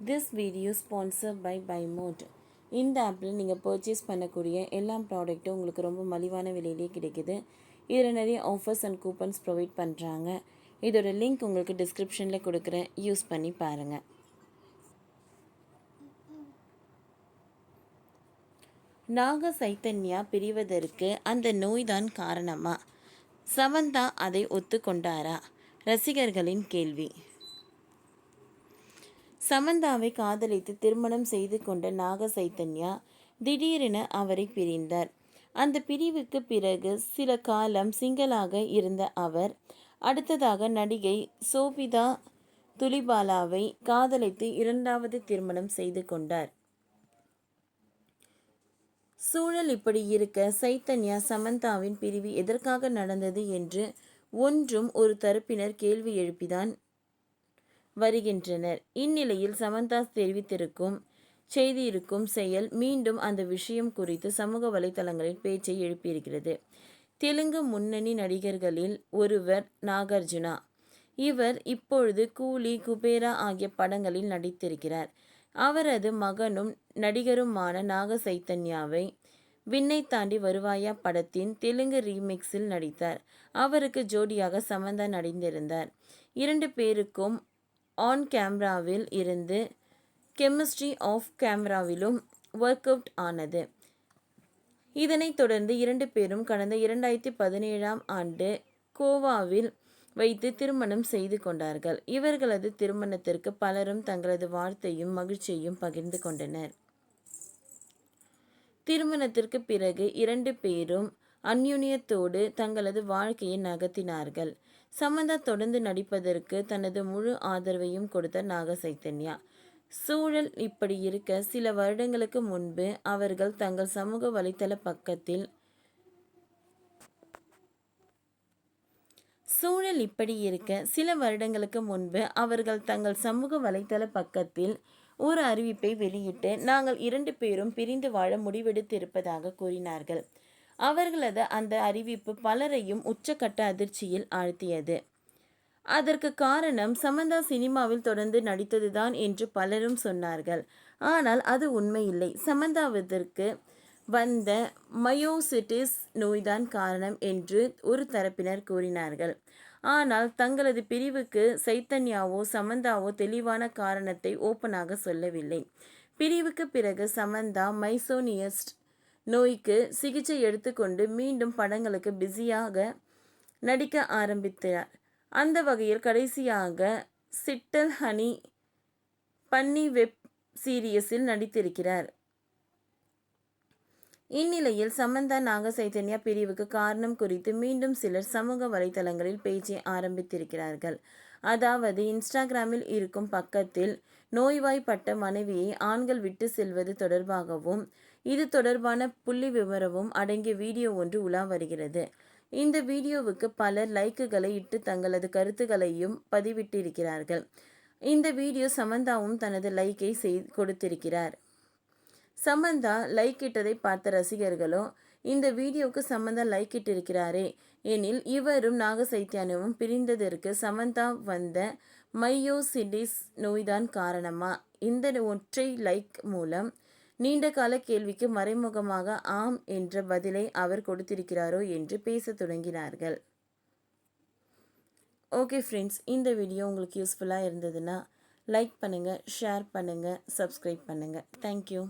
This video sponsored by BuyMode. இந்த ஆப்பில் நீங்கள் பர்ச்சேஸ் பண்ணக்கூடிய எல்லா ப்ராடக்ட்டும் உங்களுக்கு ரொம்ப மலிவான விலையிலே கிடைக்குது. இதில் நிறைய ஆஃபர்ஸ் அண்ட் கூப்பன்ஸ் ப்ரொவைட் பண்ணுறாங்க. இதோட லிங்க் உங்களுக்கு டிஸ்கிரிப்ஷனில் கொடுக்குறேன், யூஸ் பண்ணி பாருங்கள். நாக சைத்தன்யா பிரிவதற்கு அந்த நோய்தான் காரணமா? சமந்தா அதை ஒத்துக்கொண்டாரா? ரசிகர்களின் கேள்வி. சமந்தாவை காதலித்து திருமணம் செய்து கொண்ட நாக சைத்தன்யா திடீரென அவரை பிரிந்தார். அந்த பிரிவுக்கு பிறகு சில காலம் சிங்களாக இருந்த அவர் அடுத்ததாக நடிகை சோபிதா துலிபாலாவை காதலித்து இரண்டாவது திருமணம் செய்து கொண்டார். சூழல் இப்படி இருக்க சைத்தன்யா சமந்தாவின் பிரிவு எதற்காக நடந்தது என்று ஒன்றும் ஒரு தரப்பினர் கேள்வி எழுப்பிதான் வருகின்றனர். இந்நிலையில் சமந்தா தெரிவித்திருக்கும் செய்தியிருக்கும் செயல் மீண்டும் அந்த விஷயம் குறித்து சமூக வலைதளங்களில் பேச்சை எழுப்பியிருக்கிறது. தெலுங்கு முன்னணி நடிகர்களில் ஒருவர் நாகார்ஜுனா. இவர் இப்பொழுது கூலி, குபேரா ஆகிய படங்களில் நடித்திருக்கிறார். அவரது மகனும் நடிகருமான நாக சைத்தன்யாவை விண்ணை தாண்டி வருவாயா படத்தின் தெலுங்கு ரீமிக்ஸில் நடித்தார். அவருக்கு ஜோடியாக சமந்தா நடித்திருந்தார். இரண்டு பேருக்கும் ஆன் கேமராவில் இருந்து கெமிஸ்ட்ரி ஆஃப் கேமராவிலும் ஒர்க் அவுட் ஆனது. இதனைத் தொடர்ந்து இரண்டு பேரும் கடந்த 2017ஆம் ஆண்டு கோவாவில் வைத்து திருமணம் செய்து கொண்டார்கள். இவர்களது திருமணத்திற்கு பலரும் தங்களது வாழ்த்தையும் மகிழ்ச்சியையும் பகிர்ந்து கொண்டனர். திருமணத்திற்கு பிறகு இரண்டு பேரும் அந்யுன்யத்தோடு தங்களது வாழ்க்கையை நகர்த்தினார்கள். சமந்தா தொடர்ந்து நடிப்பதற்கு தனது முழு ஆதரவையும் கொடுத்த நாக சைத்தன்யா. சூழல் இப்படி இருக்க சில வருடங்களுக்கு முன்பு அவர்கள் தங்கள் சமூக வலைதள பக்கத்தில் ஒரு அறிவிப்பை வெளியிட்டு நாங்கள் இரண்டு பேரும் பிரிந்து வாழ முடிவெடுத்திருப்பதாக கூறினார்கள். அவர்களது அந்த அறிவிப்பு பலரையும் உச்சக்கட்ட அதிர்ச்சியில் ஆழ்த்தியது. அதற்கு காரணம் சமந்தா சினிமாவில் தொடர்ந்து நடித்ததுதான் என்று பலரும் சொன்னார்கள். ஆனால் அது உண்மையில்லை. சமந்தாவிற்கு வந்த மயோசிட்டிஸ் நோய்தான் காரணம் என்று ஒரு தரப்பினர் கூறினார்கள். ஆனால் தங்களது பிரிவுக்கு சைத்தன்யாவோ சமந்தாவோ தெளிவான காரணத்தை ஓப்பனாக சொல்லவில்லை. பிரிவுக்கு பிறகு சமந்தா மைசோனியஸ்ட் நோய்க்கு சிகிச்சை எடுத்துக்கொண்டு மீண்டும் படங்களுக்கு பிஸியாக நடிக்க ஆரம்பித்தார். அந்த வகையில் கடைசியாக சிட்டல் ஹனி பன்னி வெப் சீரியஸில் நடித்திருக்கிறார். இந்நிலையில் சமந்தா நாக சைத்தன்யா பிரிவுக்கு காரணம் குறித்து மீண்டும் சிலர் சமூக வலைதளங்களில் பேச்சை ஆரம்பித்திருக்கிறார்கள். அதாவது இன்ஸ்டாகிராமில் இருக்கும் பக்கத்தில் நோய்வாய்ப்பட்ட மனைவியை ஆண்கள் விட்டு செல்வது தொடர்பாகவும் இது தொடர்பான புள்ளி விவரமும் அடங்கிய வீடியோ ஒன்று உலா வருகிறது. இந்த வீடியோவுக்கு பலர் லைக்குகளை இட்டு தங்களது கருத்துக்களையும் பதிவிட்டிருக்கிறார்கள். இந்த வீடியோ சமந்தாவும் தனது லைக்கை கொடுத்திருக்கிறார். சமந்தா லைக் இட்டதை பார்த்த ரசிகர்களோ இந்த வீடியோவுக்கு சமந்தா லைக் இட்டிருக்கிறாரே எனில் இவரும் நாக சைத்தன்யாவும் பிரிந்ததற்கு சமந்தா வந்த மையோசிட்டிஸ் நோய்தான் காரணமா? இந்த ஒற்றை லைக் மூலம் நீண்டகால கேள்விக்கு மறைமுகமாக ஆம் என்ற பதிலை அவர் கொடுத்திருக்கிறாரோ என்று பேச தொடங்கினார்கள். ஓகே ஃப்ரெண்ட்ஸ், இந்த வீடியோ உங்களுக்கு யூஸ்ஃபுல்லாக இருந்ததுன்னா லைக் பண்ணுங்கள், ஷேர் பண்ணுங்கள், சப்ஸ்கிரைப் பண்ணுங்கள். தேங்க்யூ.